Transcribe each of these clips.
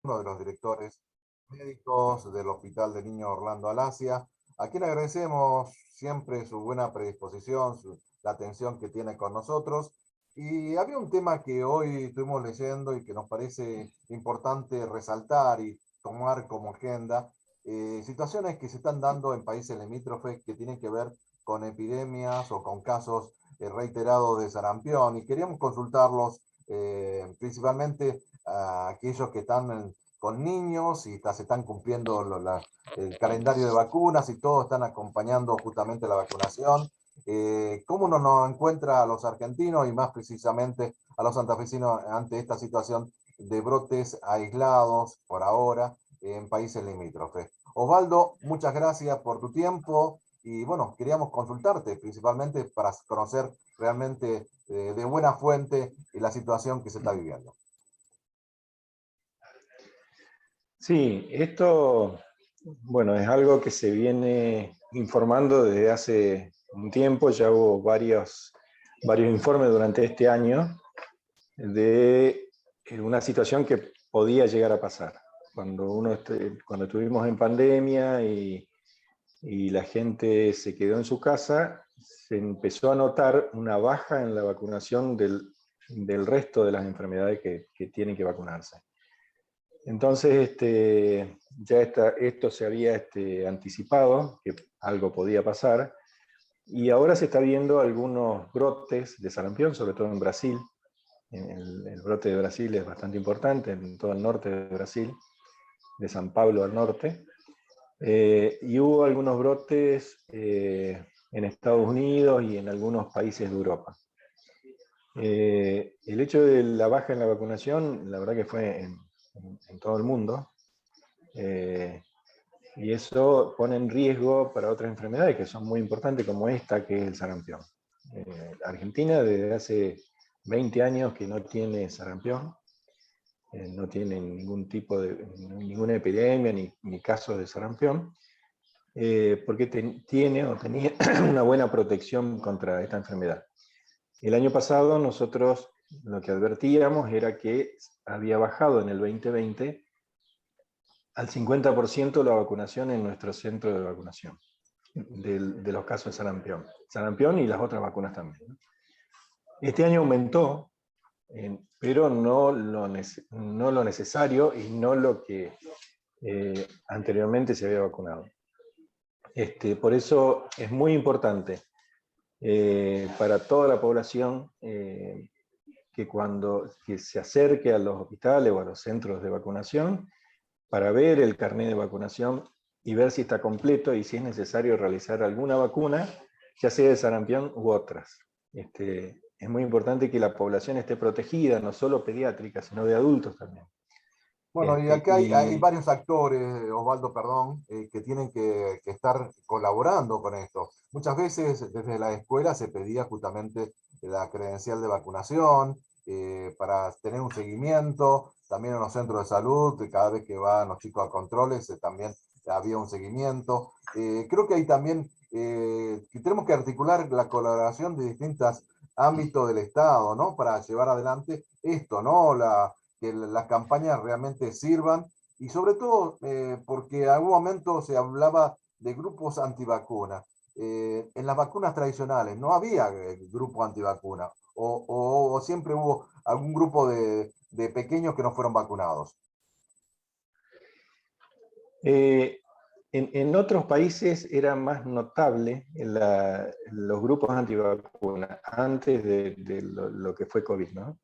uno de los directores médicos del Hospital del Niño Orlando Alasia, a quien agradecemos siempre su buena predisposición, la atención que tiene con nosotros. Y había un tema que hoy estuvimos leyendo y que nos parece importante resaltar y tomar como agenda, situaciones que se están dando en países limítrofes que tienen que ver con epidemias o con casos reiterados de sarampión, y queríamos consultarlos principalmente a aquellos que están con niños y se están cumpliendo el calendario de vacunas y todos están acompañando justamente la vacunación. ¿Cómo nos encuentra a los argentinos y más precisamente a los santafesinos ante esta situación de brotes aislados por ahora en países limítrofes? Osvaldo, muchas gracias por tu tiempo y bueno, queríamos consultarte principalmente para conocer realmente de buena fuente la situación que se está viviendo. Sí, esto, bueno, es algo que se viene informando desde hace un tiempo. Ya hubo varios informes durante este año de una situación que podía llegar a pasar. Cuando estuvimos en pandemia y la gente se quedó en su casa, se empezó a notar una baja en la vacunación del resto de las enfermedades que tienen que vacunarse. Entonces, ya esto se había anticipado, que algo podía pasar, y ahora se está viendo algunos brotes de sarampión, sobre todo en Brasil. El brote de Brasil es bastante importante, en todo el norte de Brasil, de San Pablo al norte. Y hubo algunos brotes en Estados Unidos y en algunos países de Europa. El hecho de la baja en la vacunación, la verdad que fue en todo el mundo, y eso pone en riesgo para otras enfermedades que son muy importantes, como esta, que es el sarampión. Argentina desde hace 20 años que no tiene sarampión, no tiene ninguna epidemia ni casos de sarampión, porque tiene o tenía una buena protección contra esta enfermedad. El año pasado nosotros lo que advertíamos era que había bajado en el 2020 al 50% la vacunación en nuestro centro de vacunación, de los casos de sarampión y las otras vacunas también, ¿no? Este año aumentó, pero no lo necesario y no lo que anteriormente se había vacunado. Por eso es muy importante para toda la población que se acerque a los hospitales o a los centros de vacunación para ver el carnet de vacunación y ver si está completo y si es necesario realizar alguna vacuna, ya sea de sarampión u otras. Es muy importante que la población esté protegida, no solo pediátrica, sino de adultos también. Bueno, y acá hay varios actores, Osvaldo, perdón, que tienen que estar colaborando con esto. Muchas veces desde la escuela se pedía justamente la credencial de vacunación para tener un seguimiento, también en los centros de salud, cada vez que van los chicos a controles, también había un seguimiento. Creo que hay también que tenemos que articular la colaboración de distintos ámbitos del Estado, ¿no? Para llevar adelante esto, ¿no? Que las campañas realmente sirvan y sobre todo porque en algún momento se hablaba de grupos antivacunas. En las vacunas tradicionales no había grupo antivacuna o siempre hubo algún grupo de pequeños que no fueron vacunados. En otros países era más notable los grupos antivacunas antes de lo que fue COVID, ¿no?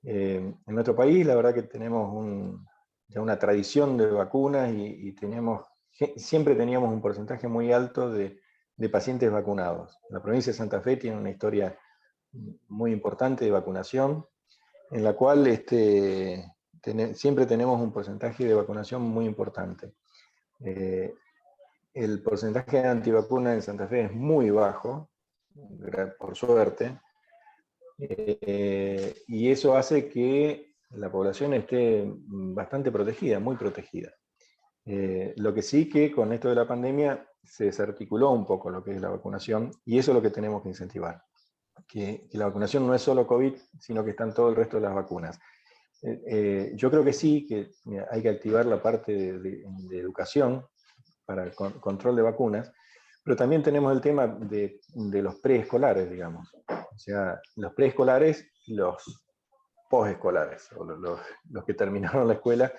En nuestro país, la verdad que tenemos ya una tradición de vacunas y siempre teníamos un porcentaje muy alto de pacientes vacunados. La provincia de Santa Fe tiene una historia muy importante de vacunación, en la cual siempre tenemos un porcentaje de vacunación muy importante. El porcentaje de antivacunas en Santa Fe es muy bajo, por suerte, y eso hace que la población esté bastante protegida, muy protegida. Lo que sí que con esto de la pandemia se desarticuló un poco lo que es la vacunación, y eso es lo que tenemos que incentivar, que la vacunación no es solo COVID, sino que están todo el resto de las vacunas. Yo creo que sí, que mira, hay que activar la parte de educación para el control de vacunas, pero también tenemos el tema de los preescolares, digamos. O sea, los preescolares y los posescolares, o los que terminaron la escuela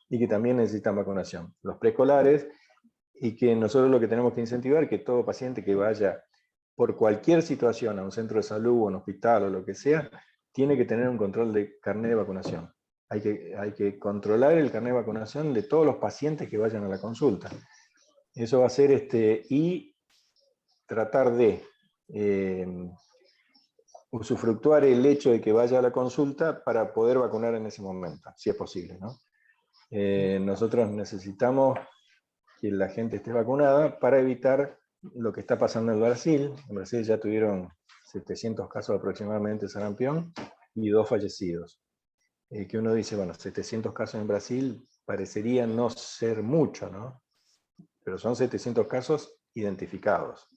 y que también necesitan vacunación. Los preescolares, y que nosotros lo que tenemos que incentivar, que todo paciente que vaya por cualquier situación a un centro de salud, o un hospital o lo que sea, tiene que tener un control de carnet de vacunación. Hay que controlar el carnet de vacunación de todos los pacientes que vayan a la consulta. Eso va a ser, y tratar de usufructuar el hecho de que vaya a la consulta para poder vacunar en ese momento, si es posible, ¿no? Nosotros necesitamos que la gente esté vacunada para evitar lo que está pasando en Brasil. En Brasil ya tuvieron 700 casos aproximadamente de sarampión y 2 fallecidos. Que uno dice, bueno, 700 casos en Brasil parecería no ser mucho, ¿no? Pero son 700 casos identificados.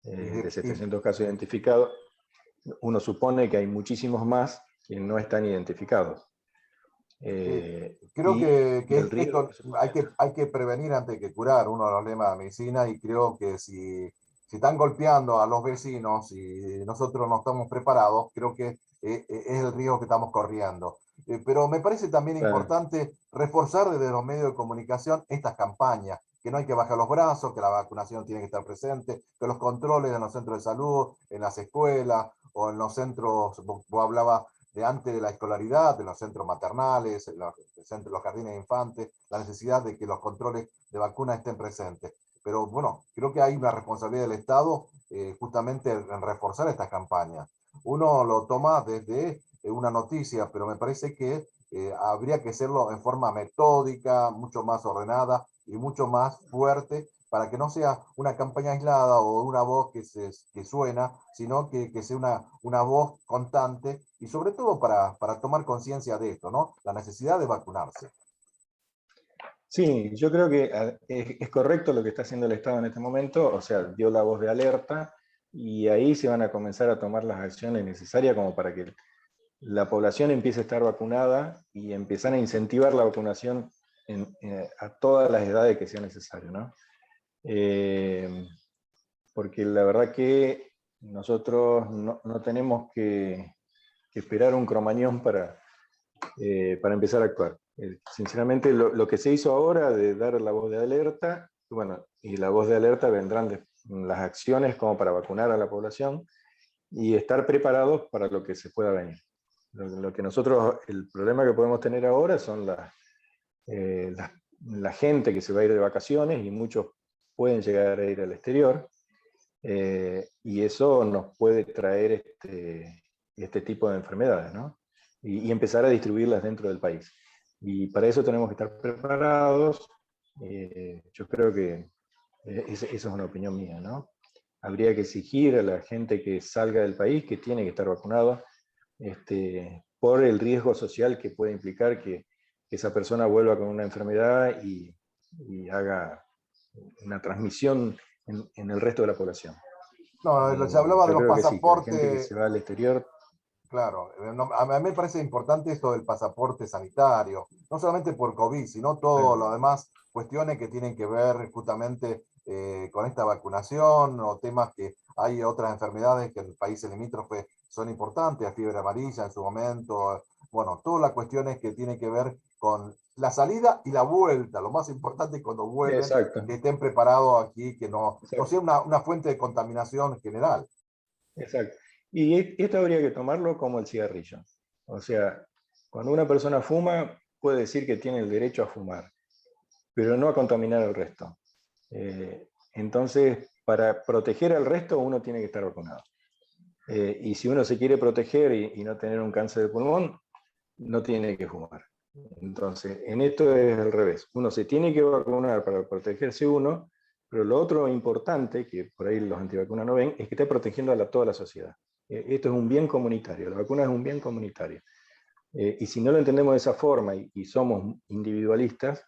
De 700 casos identificados, uno supone que hay muchísimos más que no están identificados. Creo que el riesgo esto hay que prevenir antes que curar, uno de los lemas de medicina, y creo que si están golpeando a los vecinos y nosotros no estamos preparados, creo que es el riesgo que estamos corriendo. Pero me parece también importante reforzar desde los medios de comunicación estas campañas, que no hay que bajar los brazos, que la vacunación tiene que estar presente, que los controles en los centros de salud, en las escuelas o en los centros, vos hablabas de antes de la escolaridad, de los centros maternales, los jardines de infantes, la necesidad de que los controles de vacunas estén presentes. Pero bueno, creo que hay una responsabilidad del Estado justamente en reforzar estas campañas. Uno lo toma desde una noticia, pero me parece que habría que hacerlo en forma metódica, mucho más ordenada y mucho más fuerte, para que no sea una campaña aislada o una voz que suena, sino que sea una voz constante y sobre todo para tomar conciencia de esto, ¿no? La necesidad de vacunarse. Sí, yo creo que es correcto lo que está haciendo el Estado en este momento, o sea, dio la voz de alerta y ahí se van a comenzar a tomar las acciones necesarias como para que la población empiece a estar vacunada y empezar a incentivar la vacunación a todas las edades que sea necesario, ¿no? Porque la verdad que nosotros no tenemos que esperar un cromañón para empezar a actuar. Sinceramente, lo que se hizo ahora de dar la voz de alerta, bueno, y la voz de alerta vendrán las acciones como para vacunar a la población y estar preparados para lo que se pueda venir. Lo que nosotros, el problema que podemos tener ahora son la gente que se va a ir de vacaciones y muchos pueden llegar a ir al exterior, y eso nos puede traer este tipo de enfermedades, ¿no? Y empezar a distribuirlas dentro del país. Y para eso tenemos que estar preparados. Yo creo que esa es una opinión mía, ¿no? Habría que exigir a la gente que salga del país que tiene que estar vacunado, por el riesgo social que puede implicar que esa persona vuelva con una enfermedad y haga una transmisión en el resto de la población. No, se hablaba de Yo los creo que sí, que la gente que pasaportes. se va al exterior. Claro, a mí me parece importante esto del pasaporte sanitario, no solamente por COVID, sino todo lo demás, cuestiones que tienen que ver justamente con esta vacunación o temas que hay otras enfermedades que en países limítrofes son importantes, la fiebre amarilla en su momento, bueno, todas las cuestiones que tienen que ver con la salida y la vuelta, lo más importante es cuando vuelven, Exacto, que estén preparados aquí, que no exacto, sea una fuente de contaminación general. exacto. Y esto habría que tomarlo como el cigarrillo. O sea, cuando una persona fuma, puede decir que tiene el derecho a fumar, pero no a contaminar al resto. Entonces, para proteger al resto, uno tiene que estar vacunado. Y si uno se quiere proteger y no tener un cáncer de pulmón, no tiene que fumar. Entonces, en esto es al revés. Uno se tiene que vacunar para protegerse uno, pero lo otro importante, que por ahí los antivacunas no ven, es que está protegiendo a toda la sociedad. Esto es un bien comunitario, la vacuna es un bien comunitario. Y si no lo entendemos de esa forma y somos individualistas,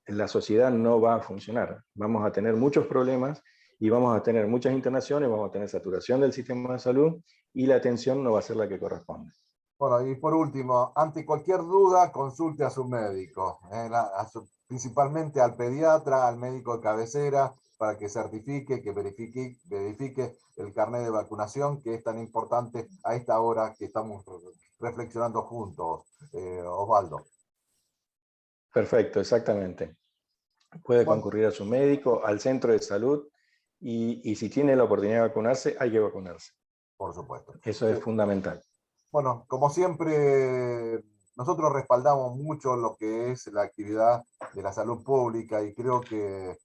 la sociedad no va a funcionar. Vamos a tener muchos problemas y vamos a tener muchas internaciones, vamos a tener saturación del sistema de salud y la atención no va a ser la que corresponde. Bueno, y por último, ante cualquier duda, consulte a su médico, principalmente al pediatra, al médico de cabecera, para que certifique, que verifique el carnet de vacunación, que es tan importante a esta hora que estamos reflexionando juntos, Osvaldo. Perfecto, exactamente. Puede Bueno, concurrir a su médico, al centro de salud, y si tiene la oportunidad de vacunarse, hay que vacunarse. por supuesto. Eso es fundamental. Bueno, como siempre, nosotros respaldamos mucho lo que es la actividad de la salud pública y creo que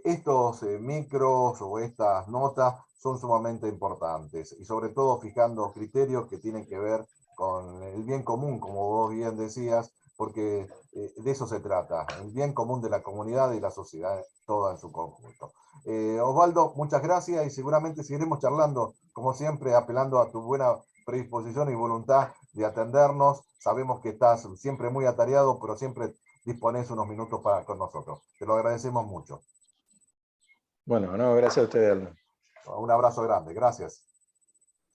estos micros o estas notas son sumamente importantes y sobre todo fijando criterios que tienen que ver con el bien común, como vos bien decías, porque de eso se trata, el bien común de la comunidad y la sociedad toda en su conjunto. Osvaldo, muchas gracias y seguramente seguiremos charlando, como siempre, apelando a tu buena predisposición y voluntad de atendernos. Sabemos que estás siempre muy atareado, pero siempre dispones unos minutos con nosotros. Te lo agradecemos mucho. Bueno, no, gracias a ustedes, Aldo. Un abrazo grande. Gracias.